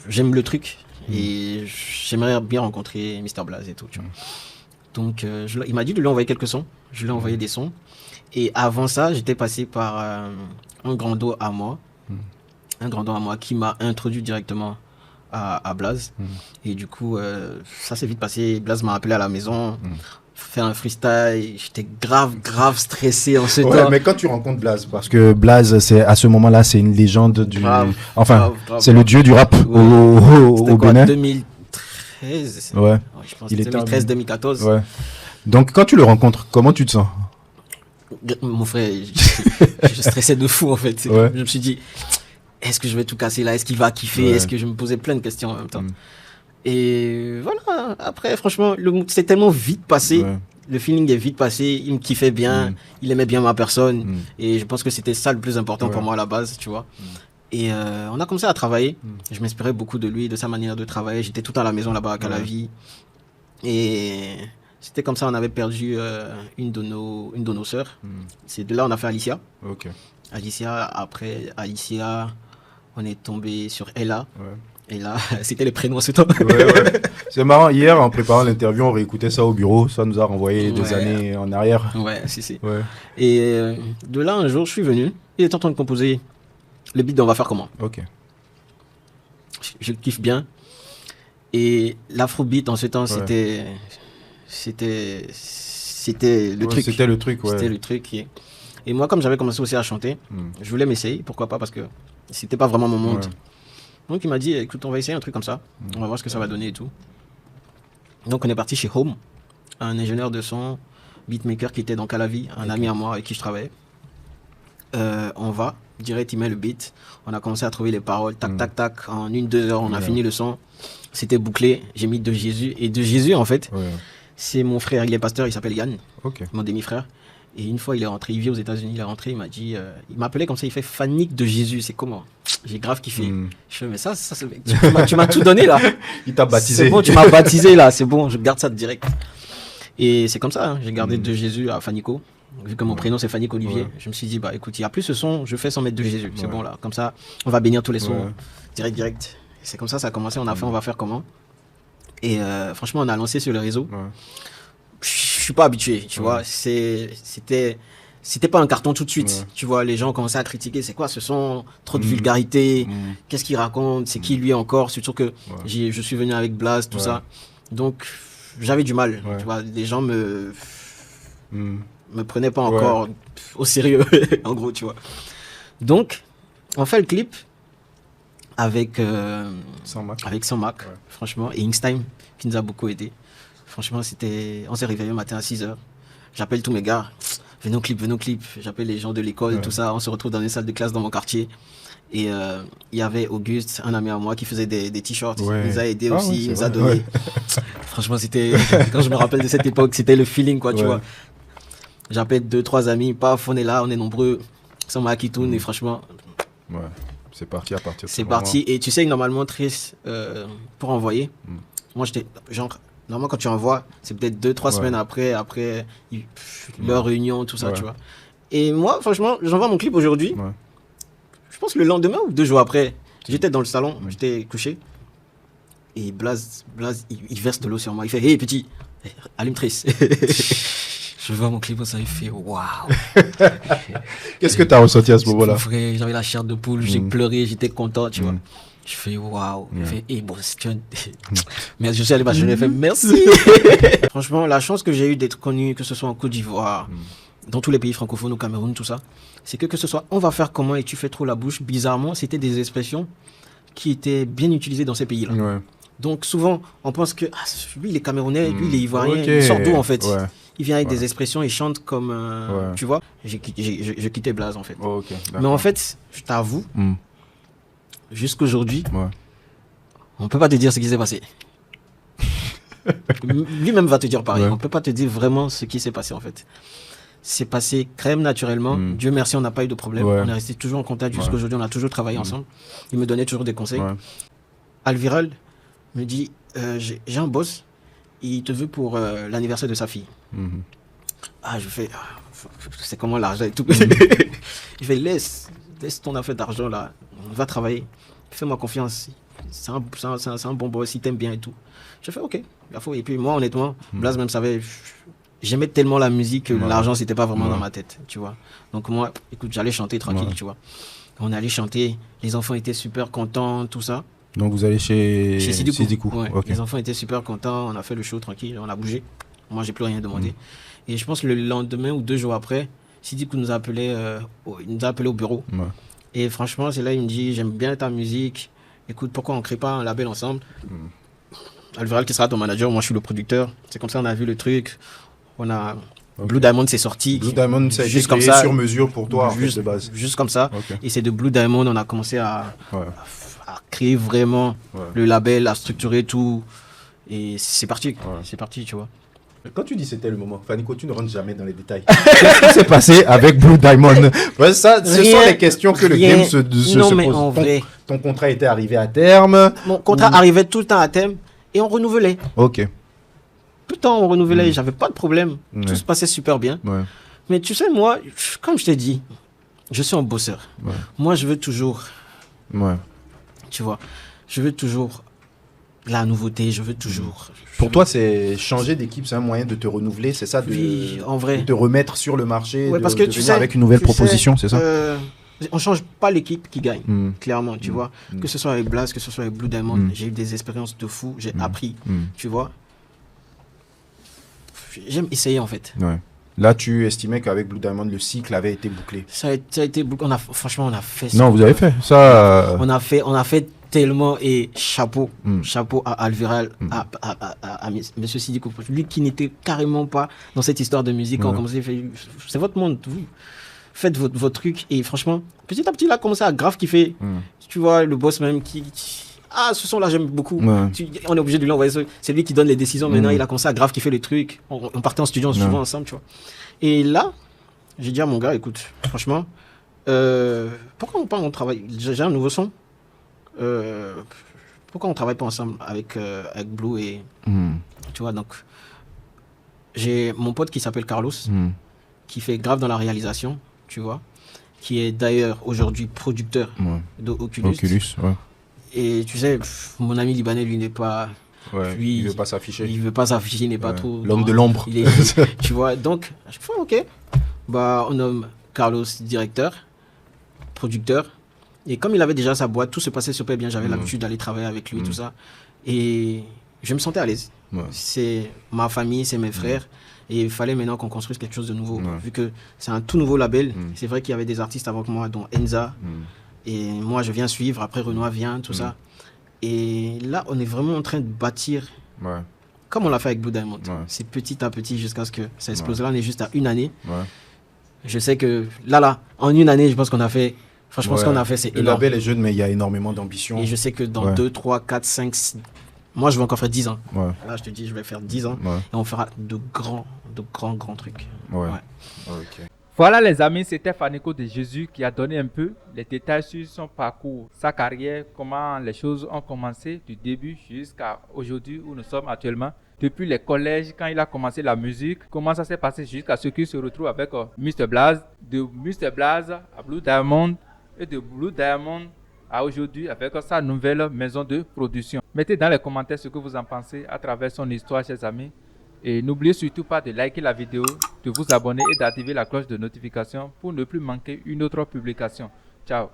j'aime le truc et j'aimerais bien rencontrer Mr Blaze et tout, tu vois. Donc, il m'a dit de lui envoyer quelques sons. Je lui ai envoyé des sons. Et avant ça, j'étais passé par un grand dos à moi. Un grand dos à moi qui m'a introduit directement à Blaze. Et du coup, ça s'est vite passé. Blaze m'a appelé à la maison, faire un freestyle. J'étais grave stressé en ce temps. Mais quand tu rencontres Blaze, parce que Blaze, à ce moment-là, c'est une légende du... Grave, c'est le dieu du rap au Bénin. 2013. Ouais. Je pense 2013-2014. Ouais. Donc, quand tu le rencontres, comment tu te sens? Mon frère, je stressais de fou en fait. Ouais. Je me suis dit, est-ce que je vais tout casser là? Est-ce qu'il va kiffer? Est-ce que je me posais plein de questions en même temps? Et voilà, après franchement, c'est tellement vite passé. Le feeling est vite passé. Il me kiffait bien. Il aimait bien ma personne. Et je pense que c'était ça le plus important pour moi à la base, tu vois. Et on a commencé à travailler. Je m'inspirais beaucoup de lui, de sa manière de travailler. J'étais tout à la maison là-bas à Calavi. Et c'était comme ça, on avait perdu une de nos sœurs. C'est de là on a fait Alicia. Alicia, après Alicia, on est tombé sur Ella. Ella, c'était le prénom ce temps. C'est marrant, hier en préparant l'interview, on réécoutait ça au bureau. Ça nous a renvoyé des années en arrière. Si. Et de là, un jour, je suis venu. Il était en train de composer le beat d'On va faire comment. Je le kiffe bien. Et l'afrobeat en ce temps, c'était le truc. C'était le truc, C'était le truc. Et moi, comme j'avais commencé aussi à chanter, je voulais m'essayer. Pourquoi pas? Parce que c'était pas vraiment mon monde. Donc, il m'a dit, écoute, on va essayer un truc comme ça. On va voir ce que ça va donner et tout. Donc, on est parti chez Home, un ingénieur de son, beatmaker qui était dans Calavi, un ami à moi avec qui je travaillais. On va, direct, il met le beat. On a commencé à trouver les paroles, tac. En 1-2 heures, on a fini le son. C'était bouclé. J'ai mis De Jésus. Et De Jésus, en fait, c'est mon frère, il est pasteur, il s'appelle Yann, mon demi-frère. Et une fois, il est rentré, il vit aux États-Unis, il est rentré, il m'a dit, il m'appelait comme ça, il fait Fanique de Jésus, c'est comment? J'ai grave kiffé. Je fais, mais ça tu m'as tout donné là. Il t'a baptisé. C'est bon, tu m'as baptisé là, c'est bon, je garde ça direct. Et c'est comme ça, hein, j'ai gardé De Jésus à Fanico. Vu que mon prénom c'est Fanique Olivier, je me suis dit, bah écoute, il n'y a plus ce son, je fais sans mettre De Jésus, c'est bon là. Comme ça, on va bénir tous les sons, direct. C'est comme ça a commencé, on a fait, on va faire comment. Et franchement, on a lancé sur le réseau. Je suis pas habitué, tu vois. C'était pas un carton tout de suite. Tu vois, les gens commençaient à critiquer. C'est quoi ce son? Trop de vulgarité. Qu'est-ce qu'il raconte? C'est qui lui encore? Surtout que je suis venu avec Blaze, tout ça. Donc, j'avais du mal. Tu vois, les gens me prenaient pas encore au sérieux, en gros, tu vois. Donc, on fait le clip avec Sans-Mac, franchement, et Inkstime, qui nous a beaucoup aidé. Franchement, on s'est réveillé le matin à 6h. J'appelle tous mes gars, venez au clip. J'appelle les gens de l'école, tout ça. On se retrouve dans les salles de classe dans mon quartier. Et il y avait Auguste, un ami à moi, qui faisait des t-shirts. Il nous a aidés aussi, il nous a donné. Franchement, quand je me rappelle de cette époque, c'était le feeling, quoi, tu vois. J'appelle 2-3 amis, paf, on est là, on est nombreux. Sans-Mac qui tourne, et franchement... c'est parti à partir de C'est parti, et tu sais, normalement, Triss, pour envoyer, moi, j'étais genre... Normalement, quand tu envoies, c'est peut-être 2-3 semaines après leur réunion, tout ça, tu vois. Et moi, franchement, j'envoie mon clip aujourd'hui. Je pense le lendemain ou 2 jours après, j'étais dans le salon, j'étais couché. Et Blaze, il verse de l'eau sur moi. Il fait, hey petit, allume Triss. Je vois mon clip, ça, il fait, waouh. Qu'est-ce que tu as ressenti à ce moment-là? J'avais la chair de poule, j'ai pleuré, j'étais content, tu vois. Je fais waouh. Il fait, hey, bon, mais je suis allé, je lui ai fait merci. Franchement, la chance que j'ai eue d'être connu, que ce soit en Côte d'Ivoire, dans tous les pays francophones, au Cameroun, tout ça, c'est que ce soit on va faire comment et tu fais trop la bouche, bizarrement, c'était des expressions qui étaient bien utilisées dans ces pays-là. Donc souvent, on pense que lui, il est camerounais, lui, il est ivoirien. Il sort d'où en fait? Il vient avec des expressions, il chante comme. Tu vois, j'ai quitté Blaze en fait. Mais en fait, je t'avoue, jusqu'aujourd'hui, on peut pas te dire ce qui s'est passé. Lui-même va te dire pareil. On peut pas te dire vraiment ce qui s'est passé en fait. C'est passé crème naturellement. Dieu merci, on n'a pas eu de problème. On est resté toujours en contact jusqu'aujourd'hui. On a toujours travaillé ensemble. Il me donnait toujours des conseils. Alviral me dit j'ai un boss, il te veut pour l'anniversaire de sa fille. Je fais c'est comment l'argent et tout. Il fait laisse ton affaire d'argent là, on va travailler, fais-moi confiance. c'est un bon boss, si t'aimes bien et tout. J'ai fait, ok, il faut. Et puis moi, honnêtement, Blaze même savait, j'aimais tellement la musique que l'argent, c'était pas vraiment dans ma tête, tu vois. Donc moi, écoute, j'allais chanter tranquille, tu vois. On allait chanter, les enfants étaient super contents, tout ça. Donc vous allez chez Sidikou. Ouais. Okay. Les enfants étaient super contents, on a fait le show tranquille, on a bougé. Moi, j'ai plus rien demandé. Et je pense que le lendemain ou 2 jours après, Sidikou nous a appelé, au bureau. Ouais. Et franchement, c'est là il me dit, j'aime bien ta musique. Écoute, pourquoi on crée pas un label ensemble? Alviral qui sera ton manager, moi je suis le producteur. C'est comme ça on a vu le truc. On a Blue Diamond c'est sorti. Blue Diamond c'est juste comme ça, sur mesure pour toi juste, en fait, de base. Juste comme ça. Et c'est de Blue Diamond on a commencé à créer vraiment le label, à structurer tout. Et c'est parti. C'est parti, tu vois. Quand tu dis c'était le moment, Fanico, tu ne rentres jamais dans les détails. Qu'est-ce qui s'est passé avec Blue Diamond? Ce sont les questions que le game se pose. En vrai. Ton contrat était arrivé à terme? Mon contrat arrivait tout le temps à terme et on renouvelait. Ok. Tout le temps on renouvelait, j'avais pas de problème. Tout se passait super bien. Mais tu sais, moi, comme je t'ai dit, je suis un bosseur. Moi, je veux toujours... Tu vois, je veux toujours... la nouveauté, je veux toujours... Pour toi, c'est changer d'équipe, c'est un moyen de te renouveler, c'est ça, en vrai. De te remettre sur le marché, parce que tu sais, avec une nouvelle proposition, c'est ça? On ne change pas l'équipe qui gagne, clairement, tu vois. Que ce soit avec Blaze, que ce soit avec Blue Diamond, j'ai eu des expériences de fou, j'ai appris, tu vois. J'aime essayer, en fait. Là, tu estimais qu'avec Blue Diamond, le cycle avait été bouclé. Ça a été bouclé. Franchement, on a fait ça. Non, vous avez fait ça. On a fait tellement, et chapeau à Alviral, à Monsieur Sidikou, lui qui n'était carrément pas dans cette histoire de musique. Quand on commençait, c'est votre monde, vous faites votre truc. Et franchement, petit à petit, il a commencé à grave kiffer. Tu vois, le boss même ce son-là, j'aime beaucoup. On est obligé de lui envoyer ça. C'est lui qui donne les décisions. Maintenant, il a commencé à grave kiffer les trucs. On partait en studio, on se souvent ensemble, tu vois. Et là, j'ai dit à mon gars, écoute, franchement, pourquoi on travaille? J'ai un nouveau son. Pourquoi on travaille pas ensemble avec Blue et tu vois, donc j'ai mon pote qui s'appelle Carlos qui fait grave dans la réalisation, tu vois, qui est d'ailleurs aujourd'hui producteur d'Oculus. Et tu sais, mon ami libanais, lui n'est pas lui, il veut pas s'afficher. Il n'est pas trop l'homme de l'ombre. Tu vois, donc à chaque fois, ok, on nomme Carlos directeur, producteur. Et comme il avait déjà sa boîte, tout se passait super bien. J'avais l'habitude d'aller travailler avec lui, tout ça. Et je me sentais à l'aise. C'est ma famille, c'est mes frères. Et il fallait maintenant qu'on construise quelque chose de nouveau. Vu que c'est un tout nouveau label. C'est vrai qu'il y avait des artistes avant moi, dont Enza. Et moi, je viens suivre. Après, Renoir vient, tout ça. Et là, on est vraiment en train de bâtir, comme on l'a fait avec Blue Diamond. C'est petit à petit jusqu'à ce que ça explose. Là, on est juste à 1 année. Je sais que là, en 1 année, je pense qu'on a fait... Franchement, ce qu'on a fait, c'est énorme. Le label est jeune, mais il y a énormément d'ambition. Et je sais que dans 2, 3, 4, 5, 6... Moi, je vais encore faire 10 ans. Là, je te dis, je vais faire 10 ans. Et on fera de grands trucs. Okay. Voilà les amis, c'était Fanico de Jésus qui a donné un peu les détails sur son parcours, sa carrière, comment les choses ont commencé du début jusqu'à aujourd'hui où nous sommes actuellement. Depuis les collèges, quand il a commencé la musique, comment ça s'est passé jusqu'à ce qu'il se retrouve avec Mr Blaze, de Mr Blaze à Blue Diamond et de Blue Diamond à aujourd'hui avec sa nouvelle maison de production. Mettez dans les commentaires ce que vous en pensez à travers son histoire, chers amis. Et n'oubliez surtout pas de liker la vidéo, de vous abonner et d'activer la cloche de notification pour ne plus manquer une autre publication. Ciao.